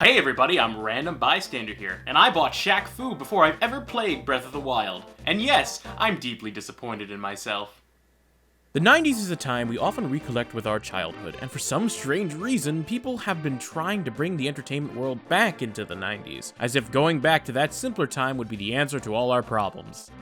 Hey everybody, I'm Random Bystander here, and I bought Shaq Fu before I've ever played Breath of the Wild. And yes, I'm deeply disappointed in myself. The 90s is a time we often recollect with our childhood, and for some strange reason, people have been trying to bring the entertainment world back into the 90s, as if going back to that simpler time would be the answer to all our problems.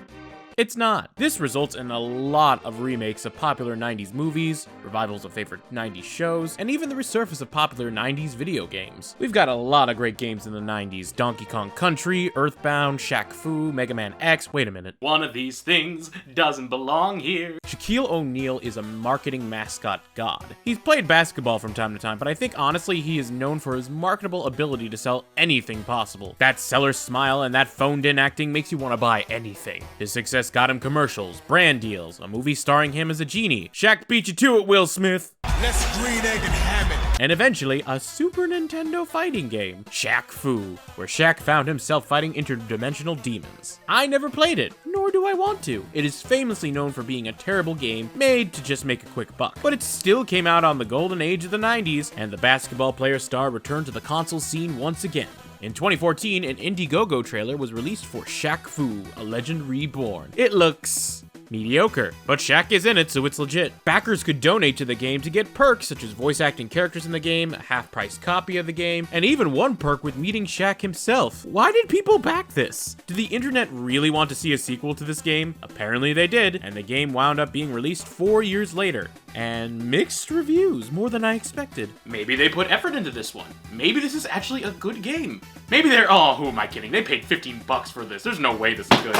It's not. This results in a lot of remakes of popular 90s movies, revivals of favorite 90s shows, and even the resurface of popular 90s video games. We've got a lot of great games in the 90s. Donkey Kong Country, Earthbound, Shaq Fu, Mega Man X, wait a minute. One of these things doesn't belong here. Shaquille O'Neil is a marketing mascot god. He's played basketball from time to time, but I think honestly he is known for his marketable ability to sell anything possible. That seller smile and that phoned-in acting makes you want to buy anything. His success got him commercials, brand deals, a movie starring him as a genie. Shaq beat you to it, Will Smith. Let's green egg and ham it. And eventually, a Super Nintendo fighting game, Shaq Fu, where Shaq found himself fighting interdimensional demons. I never played it, nor do I want to. It is famously known for being a terrible game made to just make a quick buck. But it still came out on the golden age of the 90s, and the basketball player star returned to the console scene once again. In 2014, an Indiegogo trailer was released for Shaq Fu, a Legend Reborn. It looks mediocre, but Shaq is in it, so it's legit. Backers could donate to the game to get perks such as voice acting characters in the game, a half-price copy of the game, and even one perk with meeting Shaq himself. Why did people back this? Did the internet really want to see a sequel to this game? Apparently they did, and the game wound up being released 4 years later. And mixed reviews, more than I expected. Maybe they put effort into this one. Maybe this is actually a good game. Maybe they're, oh, who am I kidding? They paid $15 for this. There's no way this is good.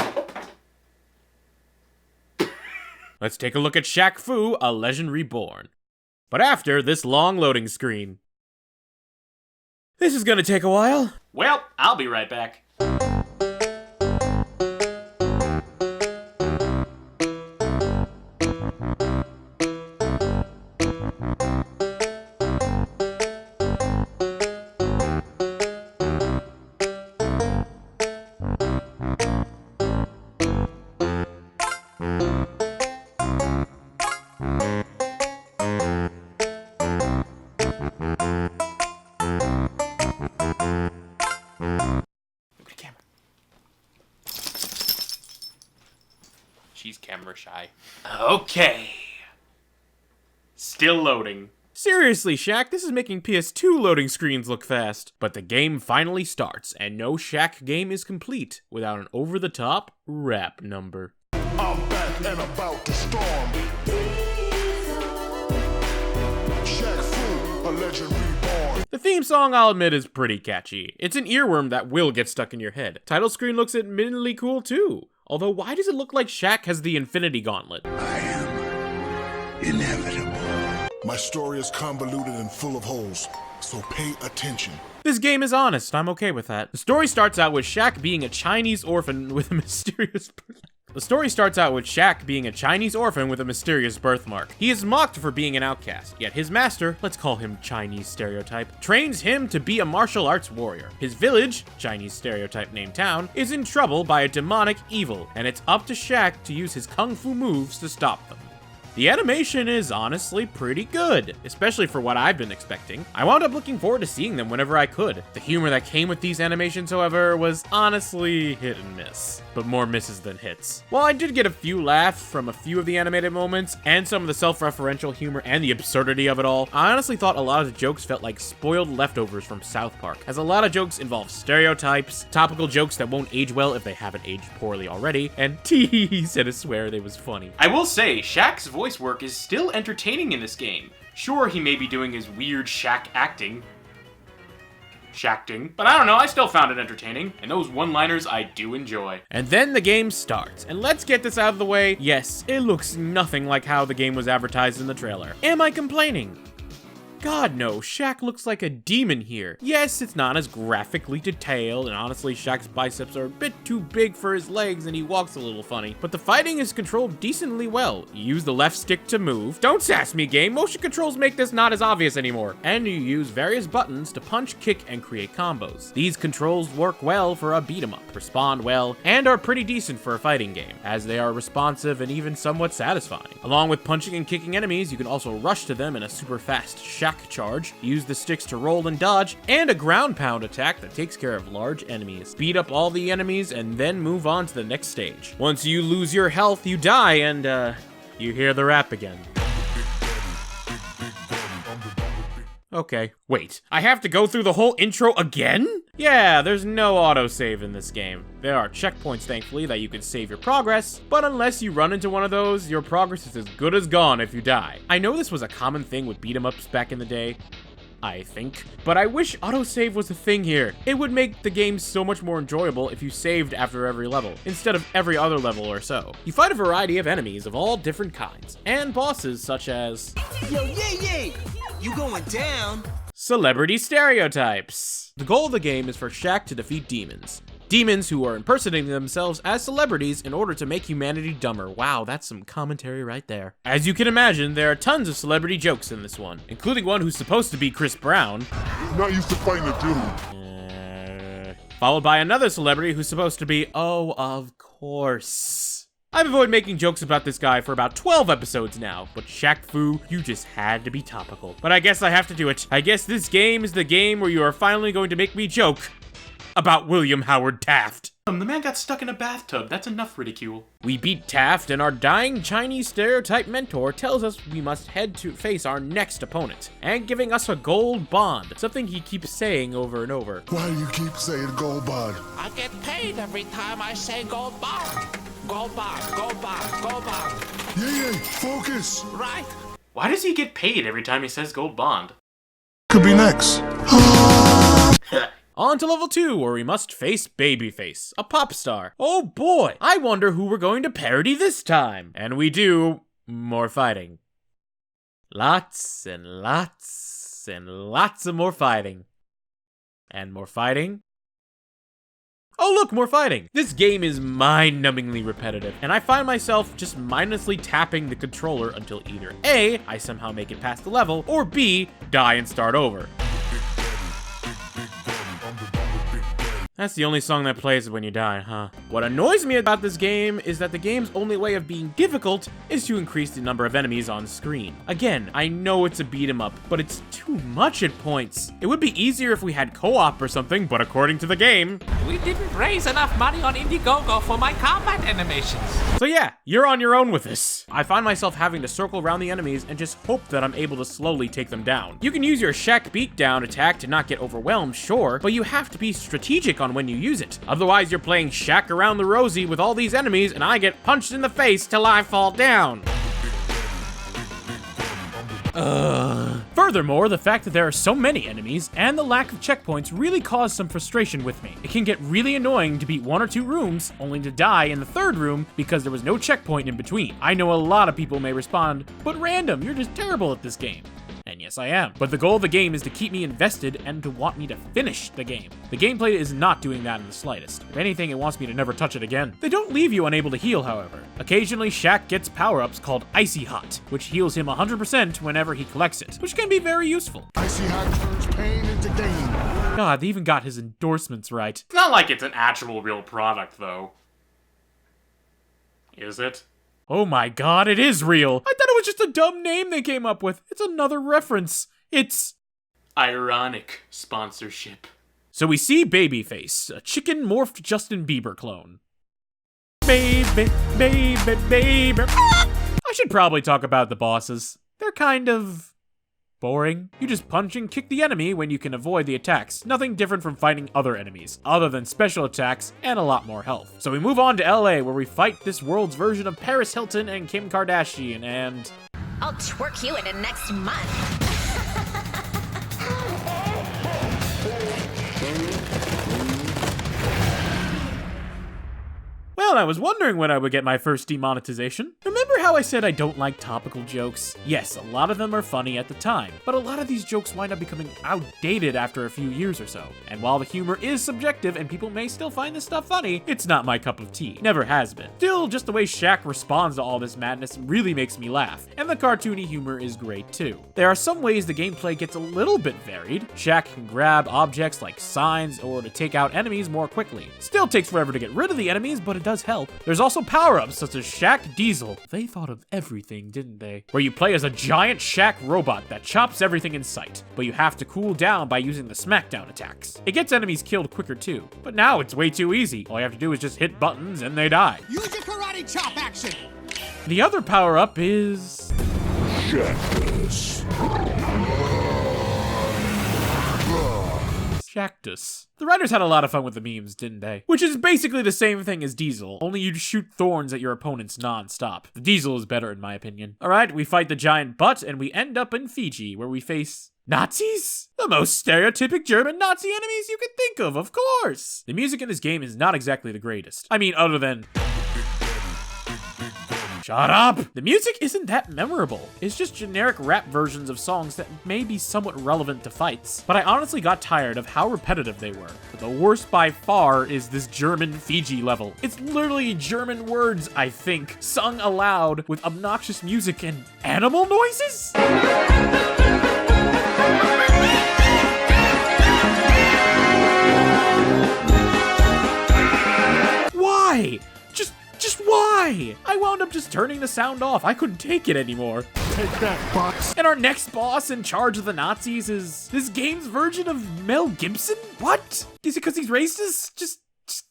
Let's take a look at Shaq Fu, a Legend Reborn. But after this long loading screen. This is gonna take a while. Well, I'll be right back. She's camera shy. Okay. Still loading. Seriously, Shaq, this is making PS2 loading screens look fast. But the game finally starts, and no Shaq game is complete without an over-the-top rap number. I'm back and about to storm. Shaq Fu, a Legend Reborn. The theme song, I'll admit, is pretty catchy. It's an earworm that will get stuck in your head. Title screen looks admittedly cool too. Although, why does it look like Shaq has the Infinity Gauntlet? I am inevitable. My story is convoluted and full of holes, so pay attention. This game is honest, I'm okay with that. The story starts out with Shaq being a Chinese orphan with a mysterious birthmark. He is mocked for being an outcast, yet his master, let's call him Chinese stereotype, trains him to be a martial arts warrior. His village, Chinese stereotype named town, is in trouble by a demonic evil, and it's up to Shaq to use his kung fu moves to stop them. The animation is honestly pretty good, especially for what I've been expecting. I wound up looking forward to seeing them whenever I could. The humor that came with these animations, however, was honestly hit and miss, but more misses than hits. While I did get a few laughs from a few of the animated moments, and some of the self-referential humor and the absurdity of it all, I honestly thought a lot of the jokes felt like spoiled leftovers from South Park, as a lot of jokes involve stereotypes, topical jokes that won't age well if they haven't aged poorly already, and he said a swear they was funny. I will say, Shaq's voice work is still entertaining in this game. Sure, he may be doing his weird Shaq acting. Shacting. But I don't know, I still found it entertaining, and those one-liners I do enjoy. And then the game starts, and let's get this out of the way. Yes, it looks nothing like how the game was advertised in the trailer. Am I complaining? God no, Shaq looks like a demon here. Yes, it's not as graphically detailed, and honestly Shaq's biceps are a bit too big for his legs and he walks a little funny, but the fighting is controlled decently well. You use the left stick to move. Don't sass me, game, motion controls make this not as obvious anymore. And you use various buttons to punch, kick, and create combos. These controls work well for a beat 'em up, respond well, and are pretty decent for a fighting game, as they are responsive and even somewhat satisfying. Along with punching and kicking enemies, you can also rush to them in a super fast Shaq attack charge, use the sticks to roll and dodge, and a ground pound attack that takes care of large enemies. Beat up all the enemies and then move on to the next stage. Once you lose your health, you die and you hear the rap again. Okay, wait, I have to go through the whole intro again? Yeah, there's no autosave in this game. There are checkpoints, thankfully, that you can save your progress, but unless you run into one of those, your progress is as good as gone if you die. I know this was a common thing with beat-em-ups back in the day, I think, but I wish autosave was a thing here. It would make the game so much more enjoyable if you saved after every level, instead of every other level or so. You fight a variety of enemies of all different kinds, and bosses such as... Yo, yay! You going down? Celebrity stereotypes. The goal of the game is for Shaq to defeat demons. Demons who are impersonating themselves as celebrities in order to make humanity dumber. Wow, that's some commentary right there. As you can imagine, there are tons of celebrity jokes in this one, including one who's supposed to be Chris Brown. Not used to fighting a dude. Followed by another celebrity who's supposed to be, oh, of course. I've avoided making jokes about this guy for about 12 episodes now, but Shaq Fu, you just had to be topical. But I guess I have to do it. I guess this game is the game where you are finally going to make me joke about William Howard Taft. The man got stuck in a bathtub. That's enough ridicule. We beat Taft, and our dying Chinese stereotype mentor tells us we must head to face our next opponent, and giving us a gold bond, something he keeps saying over and over. Why do you keep saying gold bond? I get paid every time I say gold bond. Gold bond, gold bond, gold bond. Yeah, focus. Right? Why does he get paid every time he says gold bond? Could be next. On to level 2, where we must face Babyface, a pop star. Oh boy, I wonder who we're going to parody this time. And we do more fighting. Lots and lots and lots of more fighting. And more fighting. Oh look, more fighting! This game is mind-numbingly repetitive, and I find myself just mindlessly tapping the controller until either A, I somehow make it past the level, or B, die and start over. That's the only song that plays when you die, huh? What annoys me about this game is that the game's only way of being difficult is to increase the number of enemies on screen. Again, I know it's a beat 'em up, but it's too much at points. It would be easier if we had co-op or something, but according to the game... We didn't raise enough money on Indiegogo for my combat animations. So yeah, you're on your own with this. I find myself having to circle around the enemies and just hope that I'm able to slowly take them down. You can use your Shaq beatdown attack to not get overwhelmed, sure, but you have to be strategic on when you use it. Otherwise, you're playing Shaq around the rosy with all these enemies and I get punched in the face till I fall down. Furthermore, the fact that there are so many enemies and the lack of checkpoints really caused some frustration with me. It can get really annoying to beat 1 or 2 rooms, only to die in the 3rd room because there was no checkpoint in between. I know a lot of people may respond, but random, you're just terrible at this game. And yes, I am. But the goal of the game is to keep me invested and to want me to finish the game. The gameplay is not doing that in the slightest. If anything, it wants me to never touch it again. They don't leave you unable to heal, however. Occasionally, Shaq gets power-ups called Icy Hot, which heals him 100% whenever he collects it, which can be very useful. Icy hot turns pain into gain. God, they even got his endorsements right. It's not like it's an actual real product, though. Is it? Oh my god, it is real! I thought it was just a dumb name they came up with. It's another reference. It's... ironic sponsorship. So we see Babyface, a chicken-morphed Justin Bieber clone. Baby, baby, baby. I should probably talk about the bosses. They're kind of... boring. You just punch and kick the enemy when you can avoid the attacks. Nothing different from fighting other enemies, other than special attacks and a lot more health. So we move on to LA, where we fight this world's version of Paris Hilton and Kim Kardashian, and... I'll twerk you into next month. Well, I was wondering when I would get my first demonetization. Remember how I said I don't like topical jokes? Yes, a lot of them are funny at the time, but a lot of these jokes wind up becoming outdated after a few years or so. And while the humor is subjective and people may still find this stuff funny, it's not my cup of tea. Never has been. Still, just the way Shaq responds to all this madness really makes me laugh, and the cartoony humor is great too. There are some ways the gameplay gets a little bit varied. Shaq can grab objects like signs or to take out enemies more quickly. Still takes forever to get rid of the enemies, but it does does help. There's also power-ups such as Shaq Diesel. They thought of everything, didn't they? Where you play as a giant Shaq robot that chops everything in sight, but you have to cool down by using the smackdown attacks. It gets enemies killed quicker too, but now it's way too easy. All you have to do is just hit buttons and they die. Use your karate chop action. The other power-up is... Shactus. The writers had a lot of fun with the memes, didn't they? Which is basically the same thing as Diesel, only you'd shoot thorns at your opponents non-stop. The Diesel is better in my opinion. Alright, we fight the giant butt and we end up in Fiji, where we face... Nazis? The most stereotypic German Nazi enemies you can think of course! The music in this game is not exactly the greatest. I mean, other than... Shut up! The music isn't that memorable. It's just generic rap versions of songs that may be somewhat relevant to fights. But I honestly got tired of how repetitive they were. But the worst by far is this German Fiji level. It's literally German words, I think, sung aloud with obnoxious music and animal noises? Why? Just why? I wound up just turning the sound off. I couldn't take it anymore. Take that, box. And our next boss in charge of the Nazis is this game's version of Mel Gibson? What? Is it because he's racist?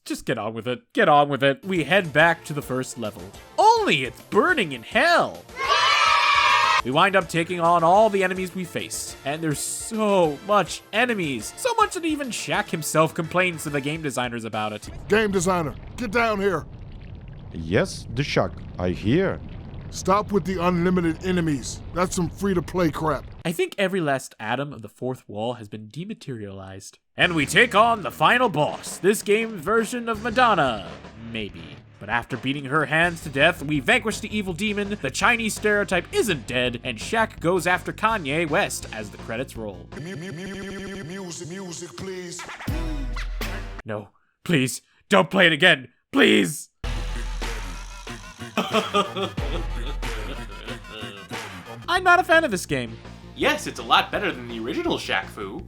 Just get on with it. Get on with it. We head back to the first level. Only it's burning in hell. We wind up taking on all the enemies we faced, and there's so much enemies. So much that even Shaq himself complains to the game designers about it. Game designer, get down here. Yes, the Shaq, I hear. Stop with the unlimited enemies. That's some free-to-play crap. I think every last atom of the fourth wall has been dematerialized. And we take on the final boss, this game's version of Madonna. Maybe. But after beating her hands to death, we vanquish the evil demon, the Chinese stereotype isn't dead, and Shaq goes after Kanye West as the credits roll. Music, please. No, please, don't play it again, please! I'm not a fan of this game. Yes, it's a lot better than the original Shaq Fu.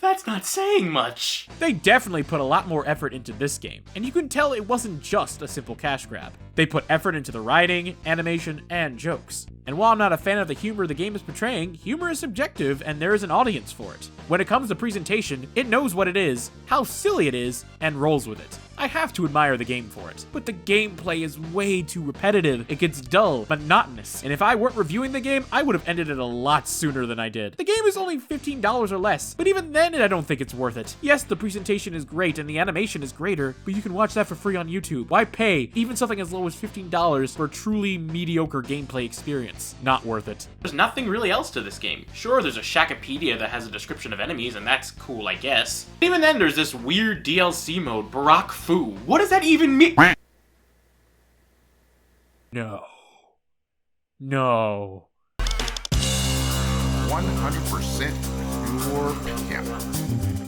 That's not saying much. They definitely put a lot more effort into this game, and you can tell it wasn't just a simple cash grab. They put effort into the writing, animation, and jokes. And while I'm not a fan of the humor the game is portraying, humor is subjective and there is an audience for it. When it comes to presentation, it knows what it is, how silly it is, and rolls with it. I have to admire the game for it, but the gameplay is way too repetitive. It gets dull, monotonous, and if I weren't reviewing the game, I would have ended it a lot sooner than I did. The game is only $15 or less, but even then I don't think it's worth it. Yes, the presentation is great and the animation is greater, but you can watch that for free on YouTube. Why pay even something as low as $15 for a truly mediocre gameplay experience? Not worth it. There's nothing really else to this game. Sure, there's a Shakipedia that has a description of enemies, and that's cool, I guess. Even then, there's this weird DLC mode, Barack Fu. What does that even mean? No. No. 100% pure pimp.